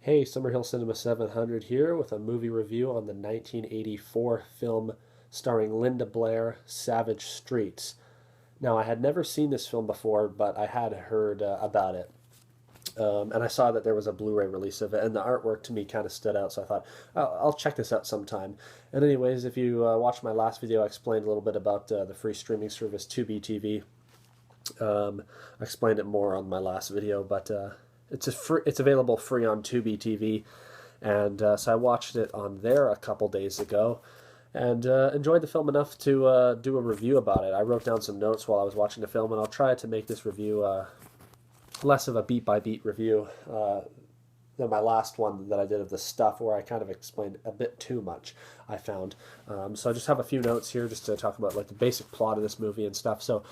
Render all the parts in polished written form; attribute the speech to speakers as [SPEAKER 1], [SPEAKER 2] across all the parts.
[SPEAKER 1] Hey, Summerhill Cinema 700 here with a movie review on the 1984 film starring Linda Blair, Savage Streets. Now, I had never seen this film before, but I had heard about it. And I saw that there was a Blu ray release of it, and the artwork to me kind of stood out, so I thought, I'll check this out sometime. And, anyways, if you watched my last video, I explained a little bit about the free streaming service Tubi TV. I explained it more on my last video, but it's available free on Tubi TV, and so I watched it on there a couple days ago, and enjoyed the film enough to do a review about it. I wrote down some notes while I was watching the film, and I'll try to make this review less of a beat by beat review than my last one that I did of the stuff, where I kind of explained a bit too much, I found. So I just have a few notes here just to talk about like the basic plot of this movie and stuff. So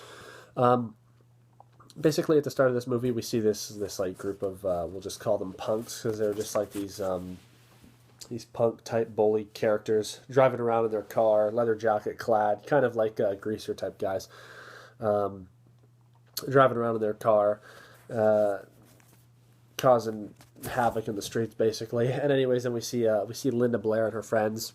[SPEAKER 1] basically, at the start of this movie, we see this like group of we'll just call them punks, because they're just like these punk type bully characters driving around in their car, leather jacket clad, kind of like greaser type guys, driving around in their car, causing havoc in the streets, basically. And anyways, then we see Linda Blair and her friends.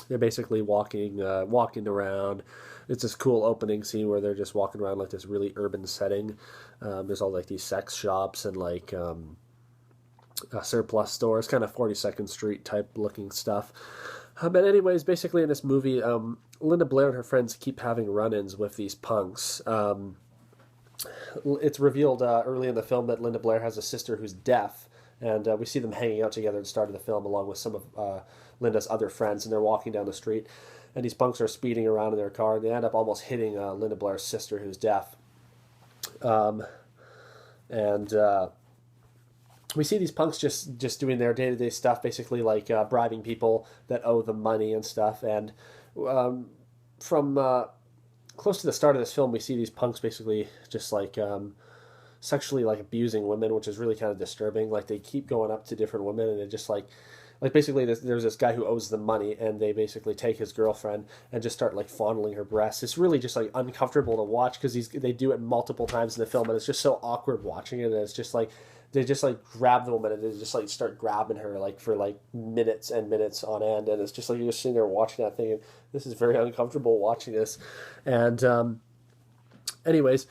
[SPEAKER 1] They're basically walking around. It's this cool opening scene where they're just walking around like this really urban setting. There's all like these sex shops and like surplus stores, kind of 42nd Street type looking stuff. But anyways, basically in this movie, Linda Blair and her friends keep having run-ins with these punks. It's revealed early in the film that Linda Blair has a sister who's deaf, and we see them hanging out together at the start of the film along with some of Linda's other friends, and they're walking down the street, and these punks are speeding around in their car, and they end up almost hitting Linda Blair's sister who's deaf. And we see these punks just doing their day-to-day stuff, basically like bribing people that owe them money and stuff. And from close to the start of this film, we see these punks basically just like sexually like abusing women, which is really kind of disturbing. Like they keep going up to different women, and they just like basically there's this guy who owes them money, and they basically take his girlfriend and just start like fondling her breasts. It's really just like uncomfortable to watch, because they do it multiple times in the film, and it's just so awkward watching it. And it's just like they just like grab the woman, and they just like start grabbing her like for like minutes and minutes on end, and it's just like you're just sitting there watching that thing, and this is very uncomfortable watching this. And anyways,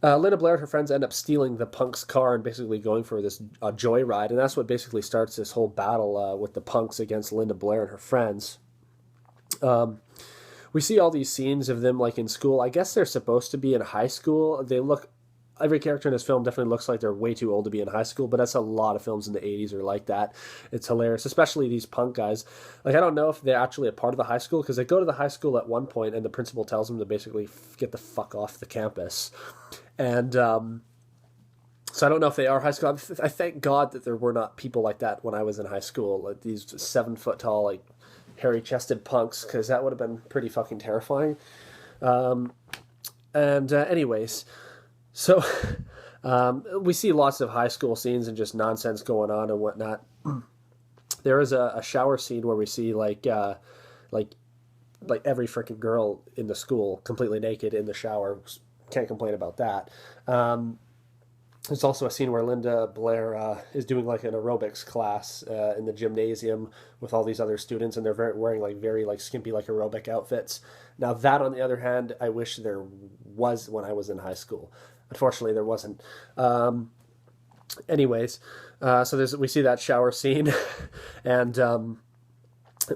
[SPEAKER 1] Linda Blair and her friends end up stealing the punk's car and basically going for this joyride, and that's what basically starts this whole battle with the punks against Linda Blair and her friends. We see all these scenes of them like in school. I guess they're supposed to be in high school. Every character in this film definitely looks like they're way too old to be in high school, but that's a lot of films in the 80s are like that. It's hilarious, especially these punk guys. Like, I don't know if they're actually a part of the high school, because they go to the high school at one point, and the principal tells them to basically get the fuck off the campus. And so I don't know if they are high school. I thank God that there were not people like that when I was in high school, like these 7-foot-tall, like, hairy-chested punks, because that would have been pretty fucking terrifying. Anyways... So, we see lots of high school scenes and just nonsense going on and whatnot. There is a shower scene where we see like every freaking girl in the school completely naked in the shower. Can't complain about that. There's also a scene where Linda Blair is doing like an aerobics class in the gymnasium with all these other students, and they're wearing like very like skimpy like aerobic outfits. Now that, on the other hand, I wish there was when I was in high school. Unfortunately, there wasn't. Anyways, so we see that shower scene, and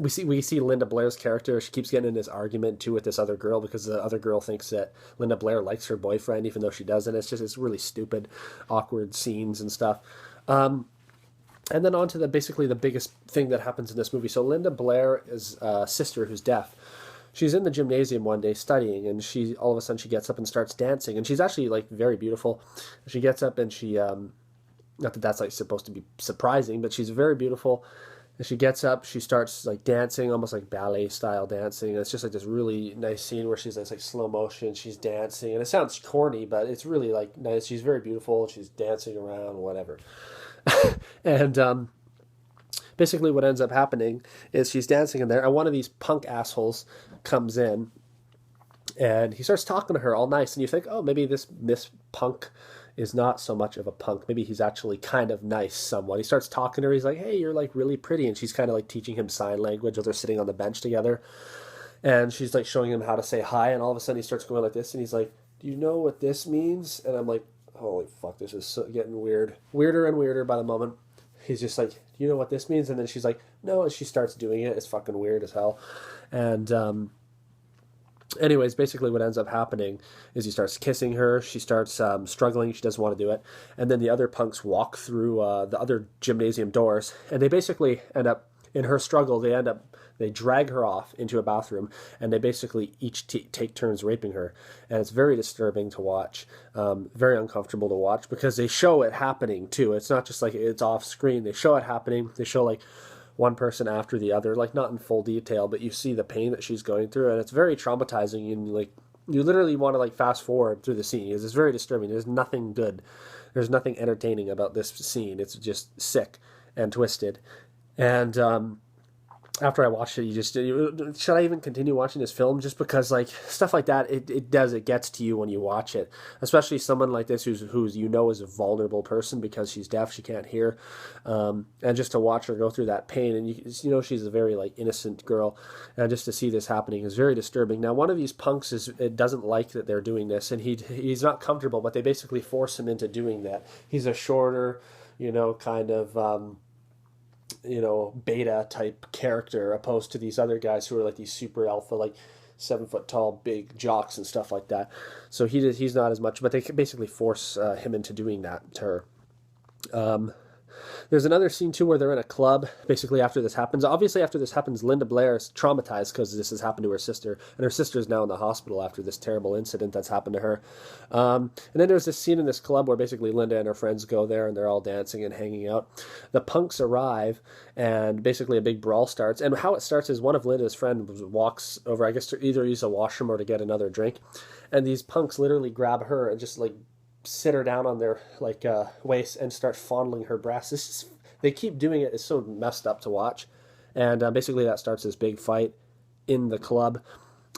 [SPEAKER 1] we see Linda Blair's character. She keeps getting in this argument too with this other girl, because the other girl thinks that Linda Blair likes her boyfriend, even though she doesn't. It's really stupid, awkward scenes and stuff. And then on to basically the biggest thing that happens in this movie. So Linda Blair is a sister who's deaf. She's in the gymnasium one day studying, and all of a sudden she gets up and starts dancing, and she's actually like very beautiful. She gets up and she, not that that's like supposed to be surprising, but she's very beautiful. And she gets up, she starts like dancing, almost like ballet style dancing. And it's just like this really nice scene where it's like slow motion, she's dancing, and it sounds corny, but it's really like nice. She's very beautiful, she's dancing around, whatever. And basically what ends up happening is she's dancing in there, and one of these punk assholes comes in, and he starts talking to her all nice, and you think, oh, maybe this Miss Punk is not so much of a punk. Maybe he's actually kind of nice somewhat. He starts talking to her. He's like, hey, you're like really pretty. And she's kind of like teaching him sign language while they're sitting on the bench together. And she's like showing him how to say hi. And all of a sudden he starts going like this. And he's like, do you know what this means? And I'm like, holy fuck, this is so getting weird. Weirder and weirder by the moment. He's just like, do you know what this means? And then she's like, no. And she starts doing it. It's fucking weird as hell. And, anyways, basically what ends up happening is he starts kissing her. She starts struggling. She doesn't want to do it. And then the other punks walk through the other gymnasium doors. And they basically end up, in her struggle, they drag her off into a bathroom. And they basically each take turns raping her. And it's very disturbing to watch. Very uncomfortable to watch because they show it happening too. It's not just like it's off screen. They show it happening. They show like one person after the other, like not in full detail, but you see the pain that she's going through, and it's very traumatizing. And like you literally want to like fast forward through the scene. It's very disturbing. There's nothing good. There's nothing entertaining about this scene. It's just sick and twisted. And after I watched it, should I even continue watching this film? Just because like stuff like that, it gets to you when you watch it, especially someone like this who's is a vulnerable person because she's deaf, she can't hear, and just to watch her go through that pain, and she's a very like innocent girl, and just to see this happening is very disturbing. Now, one of these punks doesn't like that they're doing this, and he's not comfortable, but they basically force him into doing that. He's a shorter, kind of. Beta type character opposed to these other guys who are like these super alpha, like 7 foot tall, big jocks and stuff like that. So he's not as much, but they basically force him into doing that to her. There's another scene too where they're in a club basically after this happens. Obviously after this happens, Linda Blair is traumatized because this has happened to her sister, and her sister's now in the hospital after this terrible incident that's happened to her. And then there's this scene in this club where basically Linda and her friends go there and they're all dancing and hanging out. The punks arrive and basically a big brawl starts, and how it starts is one of Linda's friends walks over, I guess, to either use a washroom or to get another drink, and these punks literally grab her and just like sit her down on their waist and start fondling her breasts. They keep doing it. It's so messed up to watch. And basically that starts this big fight in the club.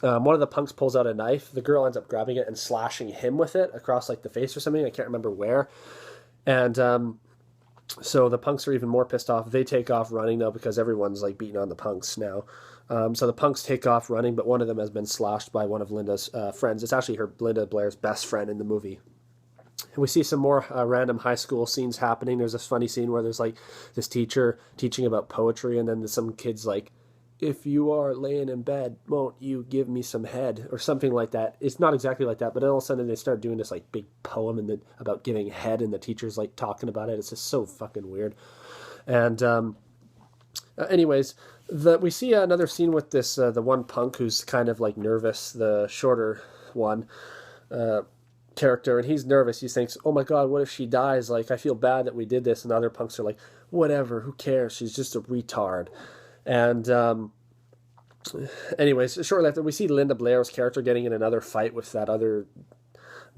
[SPEAKER 1] One of the punks pulls out a knife. The girl ends up grabbing it and slashing him with it across like the face or something. I can't remember where. And so the punks are even more pissed off. They take off running now because everyone's like beating on the punks now. So the punks take off running, but one of them has been slashed by one of Linda's friends. It's actually Linda Blair's best friend in the movie. And we see some more random high school scenes happening. There's this funny scene where there's like this teacher teaching about poetry, and then some kid's like, if you are laying in bed, won't you give me some head? Or something like that. It's not exactly like that, but then all of a sudden they start doing this like big poem about giving head, and the teacher's like talking about it. It's just so fucking weird. And anyways, we see another scene with this, the one punk who's kind of like nervous, the shorter one, character, and he's nervous. He thinks, oh my god, what if she dies? Like, I feel bad that we did this. And the other punks are like, whatever, who cares? She's just a retard. And anyways, shortly after, we see Linda Blair's character getting in another fight with that other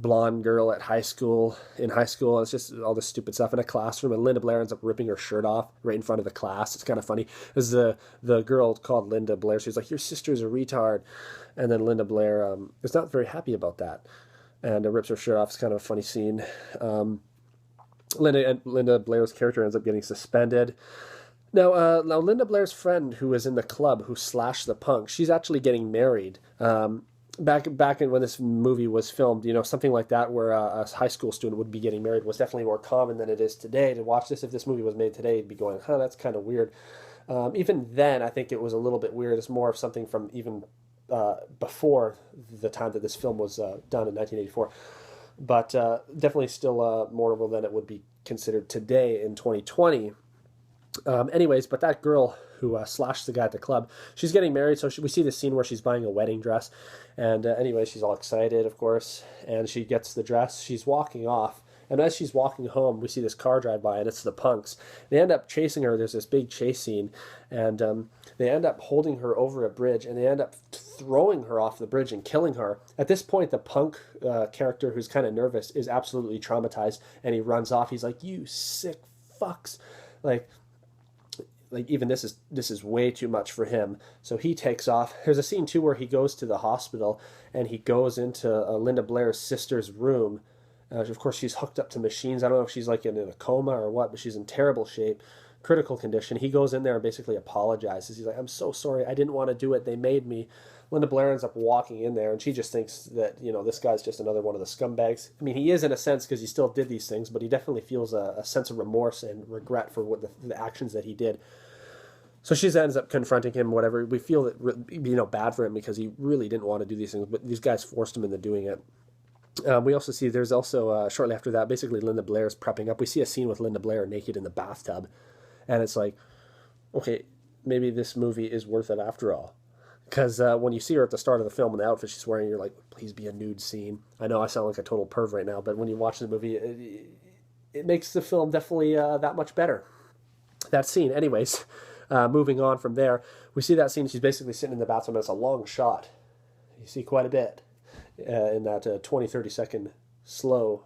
[SPEAKER 1] blonde girl in high school. It's just all this stupid stuff in a classroom, and Linda Blair ends up ripping her shirt off right in front of the class. It's kind of funny. There's the girl called Linda Blair. She's like, your sister's a retard. And then Linda Blair is not very happy about that, and rips her shirt off. It's kind of a funny scene. Linda Blair's character ends up getting suspended. Now Linda Blair's friend, who was in the club, who slashed the punk, she's actually getting married. Back in when this movie was filmed, something like that, where a high school student would be getting married, was definitely more common than it is today. To watch this, if this movie was made today, you'd be going, that's kind of weird. Even then, I think it was a little bit weird. It's more of something from even before the time that this film was done in 1984, but definitely still more notable than it would be considered today in 2020. Anyways, but that girl who slashed the guy at the club, she's getting married, so we see this scene where she's buying a wedding dress, and anyway, she's all excited, of course, and she gets the dress. She's walking off, and as she's walking home, we see this car drive by, and it's the punks. They end up chasing her. There's this big chase scene, and they end up holding her over a bridge, and they end up throwing her off the bridge and killing her. At this point, the punk character, who's kind of nervous, is absolutely traumatized, and he runs off. He's like, you sick fucks. Like even this is way too much for him. So he takes off. There's a scene too where he goes to the hospital, and he goes into Linda Blair's sister's room, Of course, she's hooked up to machines. I don't know if she's like in a coma or what, but she's in terrible shape, critical condition. He goes in there and basically apologizes. He's like, "I'm so sorry. I didn't want to do it. They made me." Linda Blair ends up walking in there, and she just thinks that, this guy's just another one of the scumbags. I mean, he is in a sense because he still did these things, but he definitely feels a sense of remorse and regret for what the actions that he did. So she ends up confronting him, whatever. We feel that, bad for him because he really didn't want to do these things, but these guys forced him into doing it. We also see there's also, shortly after that, basically Linda Blair is prepping up. We see a scene with Linda Blair naked in the bathtub, and it's like, okay, maybe this movie is worth it after all. Because when you see her at the start of the film in the outfit she's wearing, you're like, please be a nude scene. I know I sound like a total perv right now, but when you watch the movie, it makes the film definitely that much better. That scene, anyways, moving on from there, we see that scene. She's basically sitting in the bathroom, and it's a long shot. You see quite a bit in that 20, 30-second slow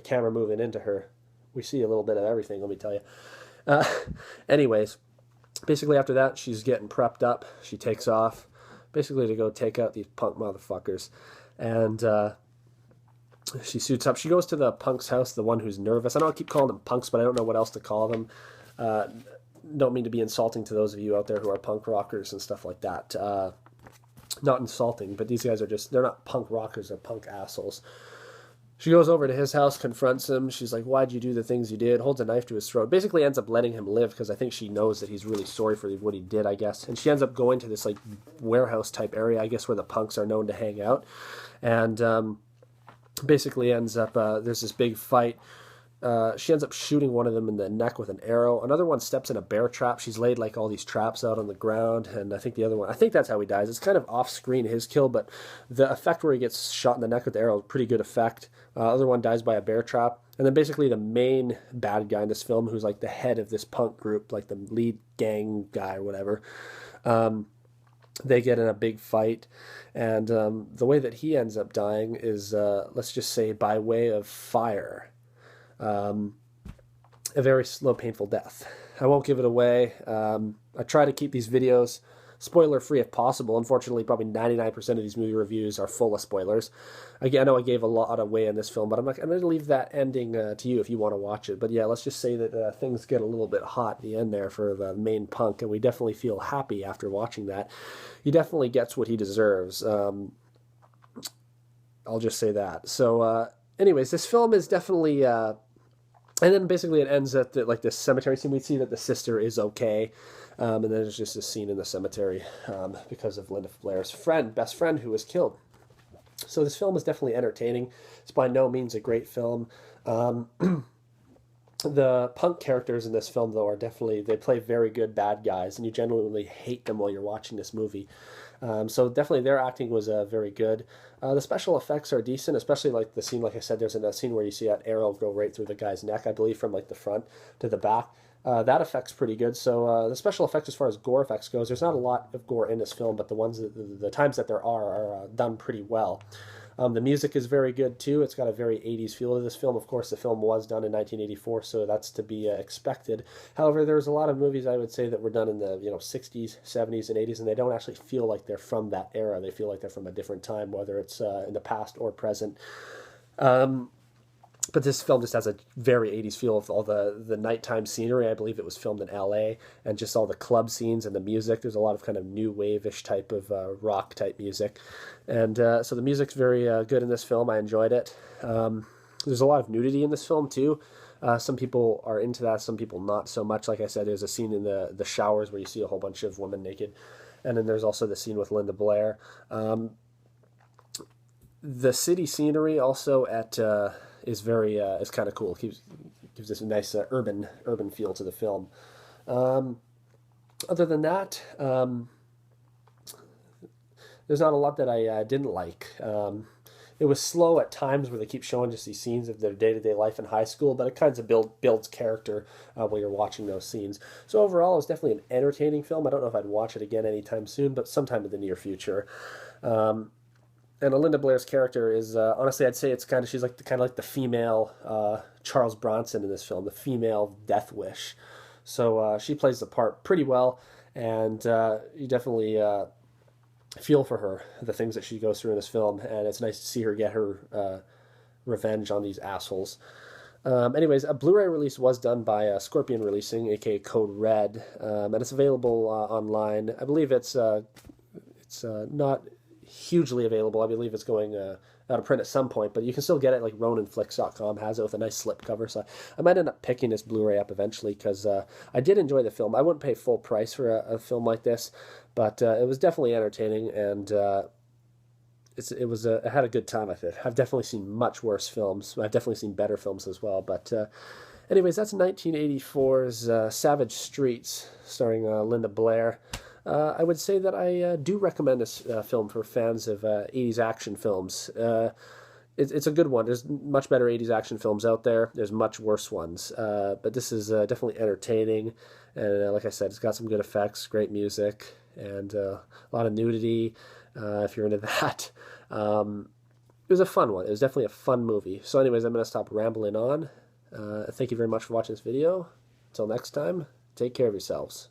[SPEAKER 1] camera moving into her. We see a little bit of everything, let me tell you. Anyways, basically after that, she's getting prepped up. She takes off, basically to go take out these punk motherfuckers. And she suits up. She goes to the punk's house, the one who's nervous. I know I keep calling them punks, but I don't know what else to call them. Don't mean to be insulting to those of you out there who are punk rockers and stuff like that. Not insulting, but these guys are they're not punk rockers, they're punk assholes. She goes over to his house, confronts him. She's like, why'd you do the things you did? Holds a knife to his throat. Basically ends up letting him live because I think she knows that he's really sorry for what he did, I guess. And she ends up going to this like warehouse type area, I guess, where the punks are known to hang out. And basically ends up, there's this big fight. She ends up shooting one of them in the neck with an arrow. Another one steps in a bear trap. She's laid like all these traps out on the ground, and I think the other one, I think that's how he dies. It's kind of off screen, his kill, but the effect where he gets shot in the neck with the arrow is pretty good effect. Other one dies by a bear trap. And then basically the main bad guy in this film, who's like the head of this punk group, like the lead gang guy or whatever, they get in a big fight. And the way that he ends up dying is, let's just say, by way of fire. A very slow, painful death. I won't give it away. I try to keep these videos spoiler-free if possible. Unfortunately, probably 99% of these movie reviews are full of spoilers. Again, I know I gave a lot away in this film, but I'm going to leave that ending to you if you want to watch it. But yeah, let's just say that things get a little bit hot at the end there for the main punk, and we definitely feel happy after watching that. He definitely gets what he deserves. I'll just say that. So, anyways, this film is definitely... and then basically it ends at like this cemetery scene. We see that the sister is okay. And then there's just this scene in the cemetery because of Linda Blair's best friend, who was killed. So this film is definitely entertaining. It's by no means a great film. The punk characters in this film, though, they play very good bad guys, and you genuinely hate them while you're watching this movie. So definitely their acting was very good. The special effects are decent, especially like the scene, like I said, there's a scene where you see that arrow go right through the guy's neck, I believe, from like the front to the back. That effect's pretty good. So the special effects, as far as gore effects goes, there's not a lot of gore in this film, but the times that there are done pretty well. The music is very good too. It's got a very 80s feel to this film. Of course, the film was done in 1984, so that's to be expected. However, there's a lot of movies, I would say, that were done in the 60s, 70s, and 80s, and they don't actually feel like they're from that era. They feel like they're from a different time, whether it's in the past or present. But this film just has a very 80s feel of all the nighttime scenery. I believe it was filmed in LA, and just all the club scenes and the music. There's a lot of kind of new wave-ish type of rock type music. And so the music's very good in this film. I enjoyed it. There's a lot of nudity in this film too. Some people are into that, some people not so much. Like I said, there's a scene in the showers where you see a whole bunch of women naked. And then there's also the scene with Linda Blair. The city scenery also is very is kind of cool. Gives this a nice urban feel to the film. Other than that, there's not a lot that I didn't like. It was slow at times where they keep showing just these scenes of their day-to-day life in high school, but it kind of builds character while you're watching those scenes. So overall, it was definitely an entertaining film. I don't know if I'd watch it again anytime soon, but sometime in the near future. And Linda Blair's character is, honestly, I'd say she's like kind of like the female Charles Bronson in this film, the female Death Wish. So she plays the part pretty well, and you definitely feel for her, the things that she goes through in this film, and it's nice to see her get her revenge on these assholes. Anyways, a Blu-ray release was done by Scorpion Releasing, aka Code Red, and it's available online. I believe it's not hugely available. I believe it's going out of print at some point, but you can still get it. Like RoninFlix.com has it with a nice slipcover. So I might end up picking this Blu-ray up eventually because I did enjoy the film. I wouldn't pay full price for a film like this, but it was definitely entertaining, and I had a good time with it. I've definitely seen much worse films. I've definitely seen better films as well. But anyways, that's 1984's Savage Streets, starring Linda Blair. I would say that I do recommend this film for fans of 80s action films. It's a good one. There's much better 80s action films out there. There's much worse ones. But this is definitely entertaining. And like I said, it's got some good effects, great music, and a lot of nudity, if you're into that. It was a fun one. It was definitely a fun movie. So anyways, I'm going to stop rambling on. Thank you very much for watching this video. Until next time, take care of yourselves.